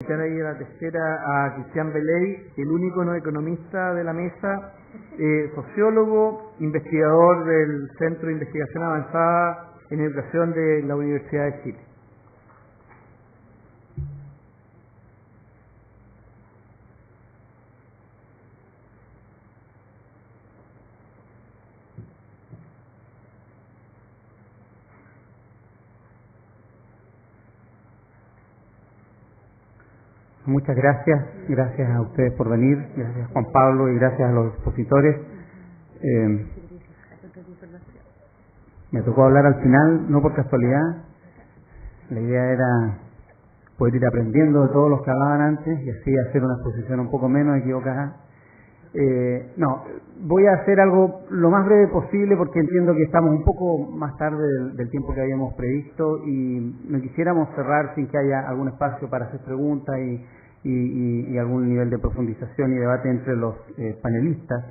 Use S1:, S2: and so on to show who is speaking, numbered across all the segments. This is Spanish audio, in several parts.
S1: Invitar ahí a la tercera a Cristian Beley, el único no economista de la mesa, sociólogo, investigador del Centro de Investigación Avanzada en Educación de la Universidad de Chile.
S2: Muchas gracias a ustedes por venir, gracias a Juan Pablo y gracias a los expositores. Me tocó hablar al final, no por casualidad. La idea era poder ir aprendiendo de todos los que hablaban antes y así hacer una exposición un poco menos equivocada. Voy a hacer algo lo más breve posible porque entiendo que estamos un poco más tarde del tiempo que habíamos previsto y no quisiéramos cerrar sin que haya algún espacio para hacer preguntas y algún nivel de profundización y debate entre los panelistas.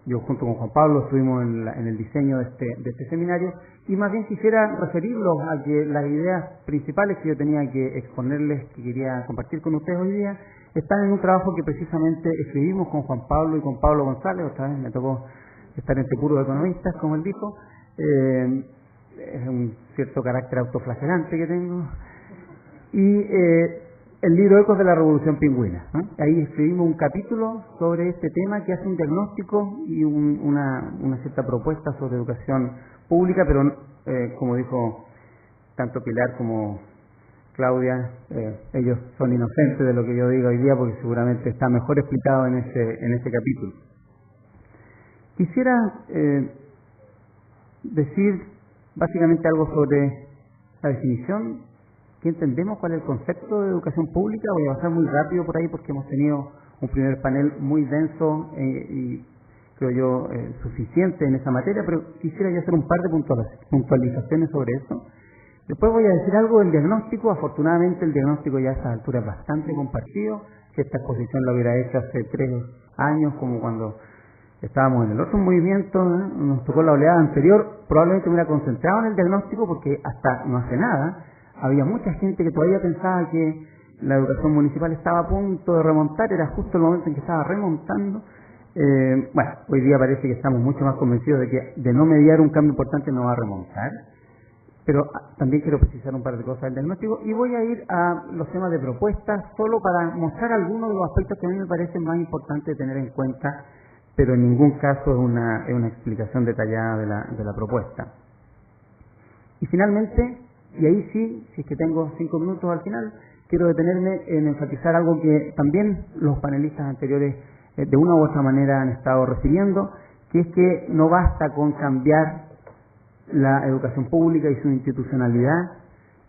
S2: Yo junto con Juan Pablo estuvimos en el diseño de este seminario y más bien quisiera referirlos a que las ideas principales que yo tenía que exponerles, que quería compartir con ustedes hoy día, están en un trabajo que precisamente escribimos con Juan Pablo y con Pablo González. Otra vez me tocó estar entre puros economistas, como él dijo. Es un cierto carácter autoflagelante que tengo. Y el libro Ecos de la Revolución Pingüina, ¿no? Ahí escribimos un capítulo sobre este tema que hace un diagnóstico y una cierta propuesta sobre educación pública, pero como dijo tanto Pilar como Claudia, ellos son inocentes de lo que yo digo hoy día porque seguramente está mejor explicado en ese capítulo. Quisiera decir básicamente algo sobre la definición. ¿Qué entendemos? ¿Cuál es el concepto de educación pública? Voy a pasar muy rápido por ahí porque hemos tenido un primer panel muy denso y creo yo suficiente en esa materia, pero quisiera ya hacer un par de puntualizaciones sobre eso. Después voy a decir algo del diagnóstico. Afortunadamente el diagnóstico ya a estas alturas es bastante compartido. Si esta exposición la hubiera hecho hace 3 años, como cuando estábamos en el otro movimiento, nos tocó la oleada anterior, probablemente me hubiera concentrado en el diagnóstico porque hasta no hace nada había mucha gente que todavía pensaba que la educación municipal estaba a punto de remontar, era justo el momento en que estaba remontando. Hoy día parece que estamos mucho más convencidos de que de no mediar un cambio importante no va a remontar. Pero también quiero precisar un par de cosas del diagnóstico y voy a ir a los temas de propuestas solo para mostrar algunos de los aspectos que a mí me parecen más importantes de tener en cuenta, pero en ningún caso es una explicación detallada de la propuesta. Y finalmente, y ahí sí, si es que tengo 5 minutos al final, quiero detenerme en enfatizar algo que también los panelistas anteriores de una u otra manera han estado refiriendo, que es que no basta con cambiar la educación pública y su institucionalidad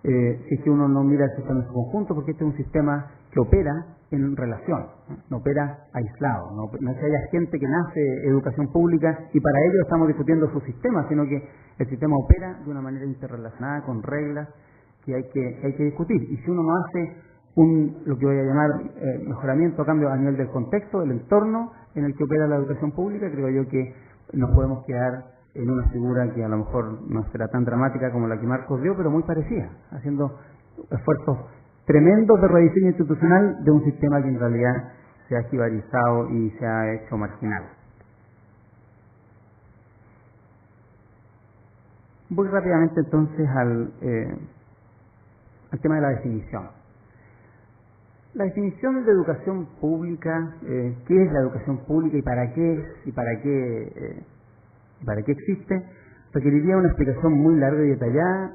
S2: si es que uno no mira el sistema en su conjunto, porque este es un sistema que opera en relación, no opera aislado, no es que haya gente que nace educación pública y para ello estamos discutiendo su sistema, sino que el sistema opera de una manera interrelacionada con reglas que hay que discutir. Y si uno no hace lo que voy a llamar mejoramiento, cambio a nivel del contexto, del entorno en el que opera la educación pública, creo yo que nos podemos quedar en una figura que a lo mejor no será tan dramática como la que Marcos dio, pero muy parecida, haciendo esfuerzos tremendos de rediseño institucional de un sistema que en realidad se ha jibarizado y se ha hecho marginal. Voy rápidamente entonces al tema de la definición. La definición de educación pública, ¿qué es la educación pública y para qué existe? Requeriría una explicación muy larga y detallada.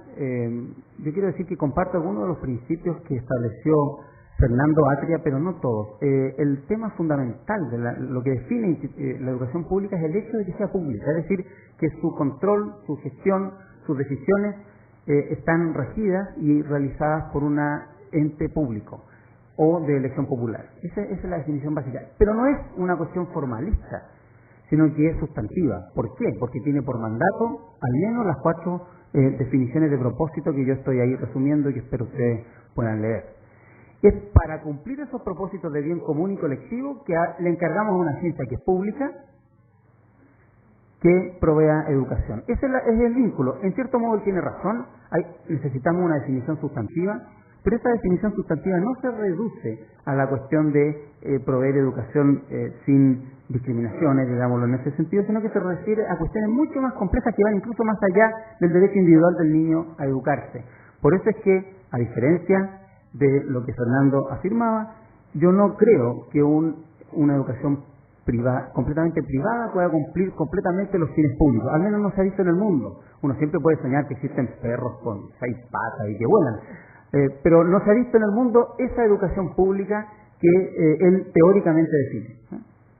S2: Yo quiero decir que comparto algunos de los principios que estableció Fernando Atria, pero no todos. El tema fundamental de lo que define la educación pública es el hecho de que sea pública, es decir, que su control, su gestión, sus decisiones están regidas y realizadas por un ente público o de elección popular. Esa es la definición básica. Pero no es una cuestión formalista, sino que es sustantiva. ¿Por qué? Porque tiene por mandato al menos las 4 definiciones de propósito que yo estoy ahí resumiendo y que espero ustedes puedan leer. Es para cumplir esos propósitos de bien común y colectivo que le encargamos a una ciencia que es pública que provea educación. Ese es el vínculo. En cierto modo él tiene razón, necesitamos una definición sustantiva, Pero esa definición sustantiva no se reduce a la cuestión de proveer educación sin discriminaciones, digámoslo en ese sentido, sino que se refiere a cuestiones mucho más complejas que van incluso más allá del derecho individual del niño a educarse. Por eso es que, a diferencia de lo que Fernando afirmaba, yo no creo que una educación completamente privada pueda cumplir completamente los fines públicos. Al menos no se ha visto en el mundo. Uno siempre puede soñar que existen perros con 6 patas y que vuelan, pero no se ha visto en el mundo esa educación pública que él teóricamente define.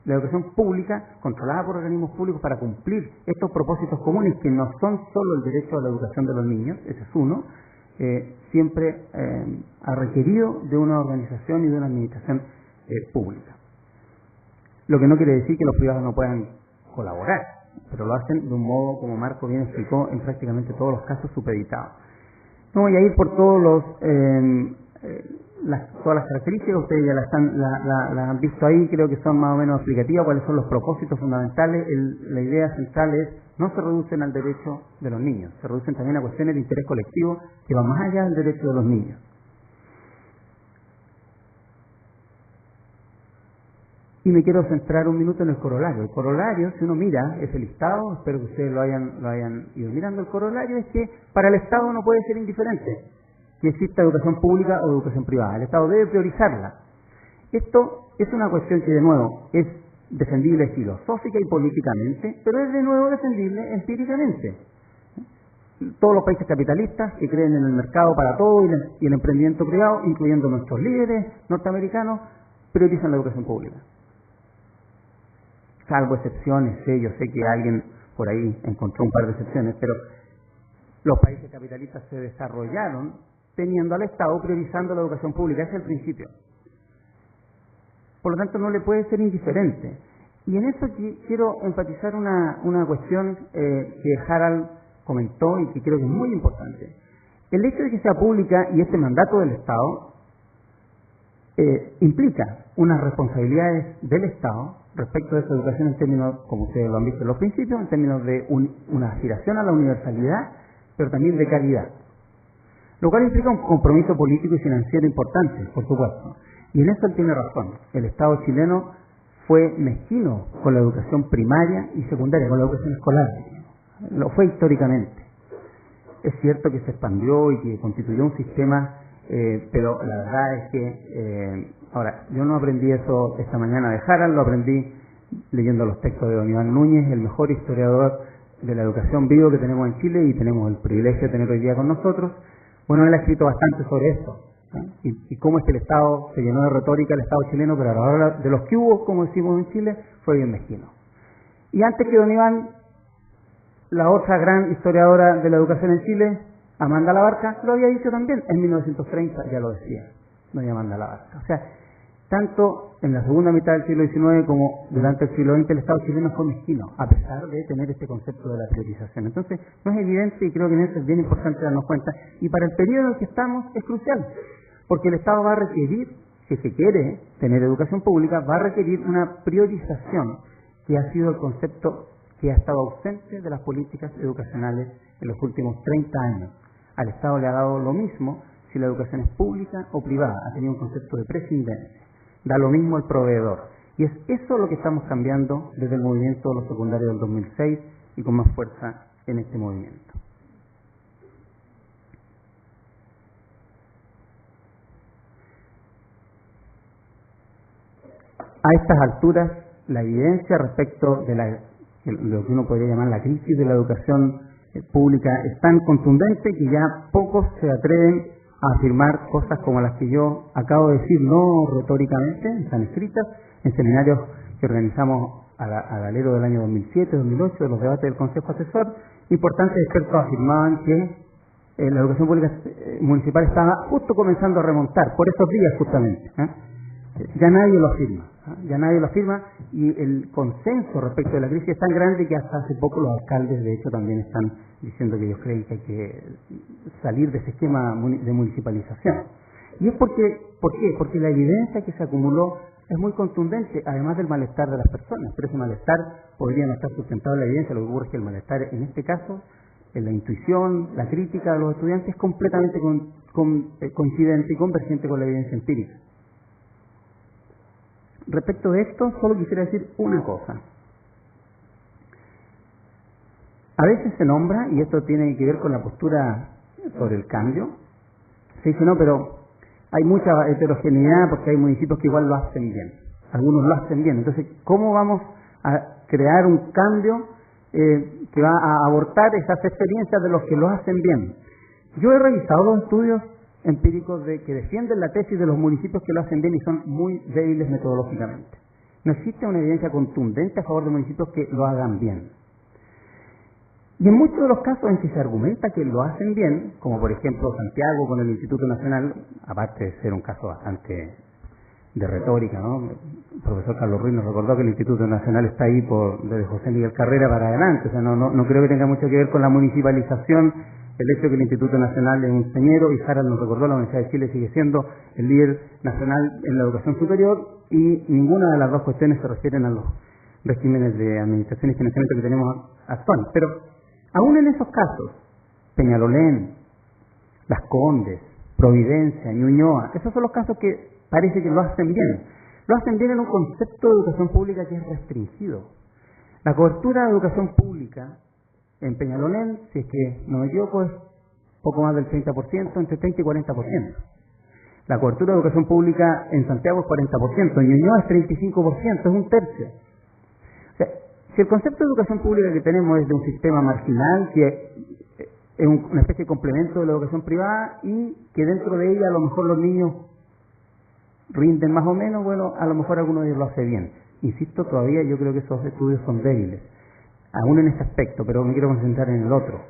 S2: La educación pública, controlada por organismos públicos para cumplir estos propósitos comunes, que no son solo el derecho a la educación de los niños, ese es uno, siempre ha requerido de una organización y de una administración pública. Lo que no quiere decir que los privados no puedan colaborar, pero lo hacen de un modo, como Marco bien explicó, en prácticamente todos los casos supeditados. No voy a ir por todos todas las características, ustedes ya las han visto ahí, creo que son más o menos explicativas, cuáles son los propósitos fundamentales. La idea central es, no se reducen al derecho de los niños, se reducen también a cuestiones de interés colectivo que van más allá del derecho de los niños. Y me quiero centrar un minuto en el corolario. El corolario, si uno mira ese listado, espero que ustedes lo hayan ido mirando, el corolario es que para el Estado no puede ser indiferente que exista educación pública o educación privada. El Estado debe priorizarla. Esto es una cuestión que, de nuevo, es defendible filosófica y políticamente, pero es de nuevo defendible empíricamente. Todos los países capitalistas que creen en el mercado para todo y el emprendimiento privado, incluyendo nuestros líderes norteamericanos, priorizan la educación pública. Salvo excepciones, yo sé que alguien por ahí encontró un par de excepciones, pero los países capitalistas se desarrollaron teniendo al Estado priorizando la educación pública, ese es el principio. Por lo tanto, no le puede ser indiferente. Y en eso quiero enfatizar una cuestión que Harald comentó y que creo que es muy importante. El hecho de que sea pública y este mandato del Estado implica unas responsabilidades del Estado respecto de esa educación en términos, como ustedes lo han visto en los principios, en términos de una aspiración a la universalidad, pero también de calidad. Lo cual implica un compromiso político y financiero importante, por supuesto. Y en eso él tiene razón. El Estado chileno fue mezquino con la educación primaria y secundaria, con la educación escolar. Lo fue históricamente. Es cierto que se expandió y que constituyó un sistema, pero la verdad es que... ahora, yo no aprendí eso esta mañana de Harald, lo aprendí leyendo los textos de don Iván Núñez, el mejor historiador de la educación vivo que tenemos en Chile y tenemos el privilegio de tener hoy día con nosotros. Bueno, él ha escrito bastante sobre esto, ¿no? Y cómo es que el Estado se llenó de retórica, el Estado chileno, pero a la hora de los que hubo, como decimos en Chile, fue bien mezquino. Y antes que don Iván, la otra gran historiadora de la educación en Chile, Amanda Labarca, lo había dicho también, en 1930 ya lo decía, doña Amanda Labarca. O sea, tanto en la segunda mitad del siglo XIX como durante el siglo XX el Estado chileno fue mezquino, a pesar de tener este concepto de la priorización. Entonces, no es evidente y creo que en eso es bien importante darnos cuenta. Y para el periodo en el que estamos es crucial, porque el Estado va a requerir, si se quiere tener educación pública, va a requerir una priorización que ha sido el concepto que ha estado ausente de las políticas educacionales en los últimos 30 años. Al Estado le ha dado lo mismo si la educación es pública o privada, ha tenido un concepto de prescindencia. Da lo mismo el proveedor. Y es eso lo que estamos cambiando desde el movimiento de los secundarios del 2006 y con más fuerza en este movimiento. A estas alturas, la evidencia respecto de lo que uno podría llamar la crisis de la educación pública es tan contundente que ya pocos se atreven a afirmar cosas como las que yo acabo de decir, no retóricamente, están escritas en seminarios que organizamos al alero del año 2007-2008, de los debates del Consejo Asesor. Importantes expertos afirmaban que la educación pública municipal estaba justo comenzando a remontar, por esos días justamente. Ya nadie lo afirma, ya nadie lo afirma, y el consenso respecto de la crisis es tan grande que hasta hace poco los alcaldes, de hecho, también están diciendo que ellos creen que hay que salir de ese esquema de municipalización. Y es ¿por qué? Porque la evidencia que se acumuló es muy contundente, además del malestar de las personas, pero ese malestar podría no estar sustentado en la evidencia. Lo que ocurre es que el malestar en este caso la intuición, la crítica de los estudiantes es completamente coincidente y convergente con la evidencia empírica. Respecto de esto, solo quisiera decir una cosa. A veces se nombra, y esto tiene que ver con la postura sobre el cambio, se dice, no, pero hay mucha heterogeneidad porque hay municipios que igual lo hacen bien. Algunos lo hacen bien. Entonces, ¿cómo vamos a crear un cambio que va a abortar esas experiencias de los que lo hacen bien? Yo he revisado los estudios empíricos que defienden la tesis de los municipios que lo hacen bien y son muy débiles metodológicamente. No existe una evidencia contundente a favor de municipios que lo hagan bien. Y en muchos de los casos en que se argumenta que lo hacen bien, como por ejemplo Santiago con el Instituto Nacional, aparte de ser un caso bastante de retórica, ¿no? El profesor Carlos Ruiz nos recordó que el Instituto Nacional está ahí desde José Miguel Carrera para adelante, o sea, no creo que tenga mucho que ver con la municipalización, el hecho de que el Instituto Nacional es un señero, y Harald nos recordó, la Universidad de Chile sigue siendo el líder nacional en la educación superior, y ninguna de las dos cuestiones se refieren a los regímenes de administración y financiamiento que tenemos actual. Pero aún en esos casos, Peñalolén, Las Condes, Providencia, Ñuñoa, esos son los casos que parece que lo hacen bien. Lo hacen bien en un concepto de educación pública que es restringido. La cobertura de educación pública en Peñalolén, si es que no me equivoco, es poco más del 30%, entre 30 y 40%. La cobertura de educación pública en Santiago es 40%, en Ñuñoa es 35%, es un tercio. O sea, si el concepto de educación pública que tenemos es de un sistema marginal, que es una especie de complemento de la educación privada y que dentro de ella a lo mejor los niños rinden más o menos, bueno, a lo mejor alguno de ellos lo hace bien. Insisto, todavía yo creo que esos estudios son débiles, aún en ese aspecto, pero me quiero concentrar en el otro.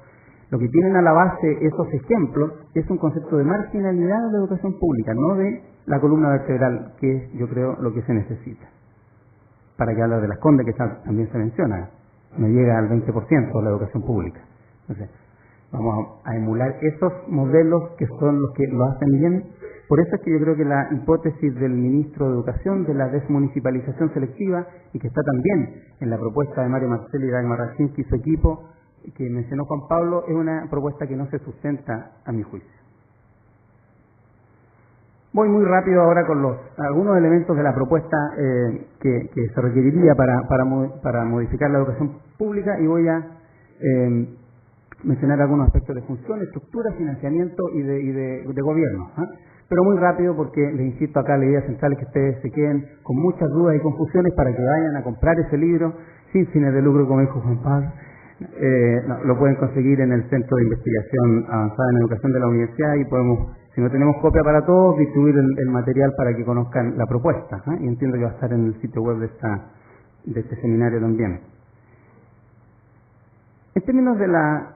S2: Lo que tienen a la base esos ejemplos es un concepto de marginalidad de la educación pública, no de la columna vertebral, que es, yo creo, lo que se necesita. Para que hablar de Las Condes, que también se menciona, no llega al 20% de la educación pública. Entonces, vamos a emular esos modelos que son los que lo hacen bien. Por eso es que yo creo que la hipótesis del ministro de Educación de la desmunicipalización selectiva, y que está también en la propuesta de Mario Marcel y Dagmar Raczynski y su equipo, que mencionó Juan Pablo, es una propuesta que no se sustenta a mi juicio. Voy muy rápido ahora con algunos elementos de la propuesta que se requeriría para modificar la educación pública, y voy a mencionar algunos aspectos de función, estructura, financiamiento y de gobierno. Pero muy rápido, porque les insisto acá, la idea central es que ustedes se queden con muchas dudas y confusiones para que vayan a comprar ese libro sin fines de lucro, como dijo Juan Pablo. Lo pueden conseguir en el Centro de Investigación Avanzada en Educación de la Universidad, y podemos, si no tenemos copia para todos, distribuir el material para que conozcan la propuesta. Y entiendo que va a estar en el sitio web de este seminario también. En términos de la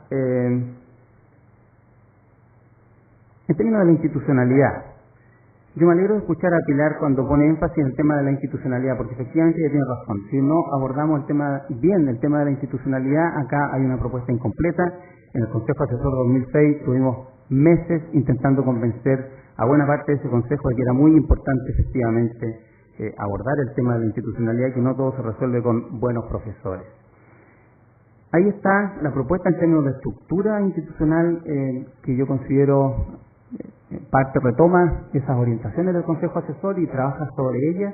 S2: institucionalidad, yo me alegro de escuchar a Pilar cuando pone énfasis en el tema de la institucionalidad, porque efectivamente ella tiene razón. Si no abordamos el tema de la institucionalidad, acá hay una propuesta incompleta. En el Consejo Asesor 2006 tuvimos meses intentando convencer a buena parte de ese Consejo de que era muy importante efectivamente abordar el tema de la institucionalidad, y que no todo se resuelve con buenos profesores. Ahí está la propuesta en términos de estructura institucional, que yo considero parte retoma esas orientaciones del Consejo Asesor y trabaja sobre ellas.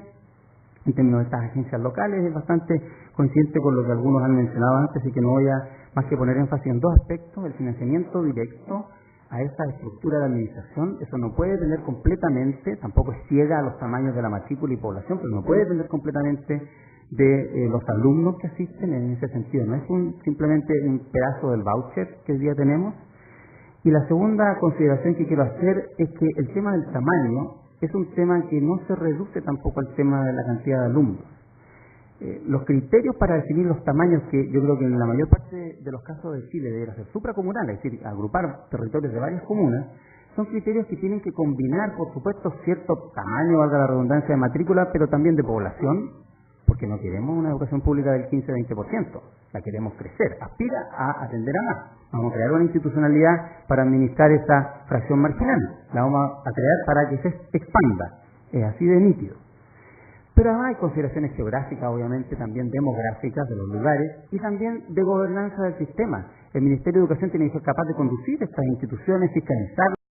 S2: En términos de estas agencias locales es bastante coincidente con lo que algunos han mencionado antes, y que no voy a más que poner énfasis en dos aspectos: el financiamiento directo a esa estructura de administración. Eso no puede depender completamente, tampoco es ciega a los tamaños de la matrícula y población, pero no puede depender completamente de los alumnos que asisten. En ese sentido no es simplemente un pedazo del voucher que hoy día tenemos. Y la segunda consideración que quiero hacer es que el tema del tamaño es un tema que no se reduce tampoco al tema de la cantidad de alumnos. Los criterios para definir los tamaños, que yo creo que en la mayor parte de los casos de Chile debería ser supracomunal, es decir, agrupar territorios de varias comunas, son criterios que tienen que combinar, por supuesto, cierto tamaño, valga la redundancia, de matrícula, pero también de población, porque no queremos una educación pública del 15-20%, la queremos crecer, aspira a atender a más. Vamos a crear una institucionalidad para administrar esa fracción marginal, la vamos a crear para que se expanda, es así de nítido. Pero además hay consideraciones geográficas, obviamente, también demográficas de los lugares y también de gobernanza del sistema. El Ministerio de Educación tiene que ser capaz de conducir estas instituciones, fiscalizar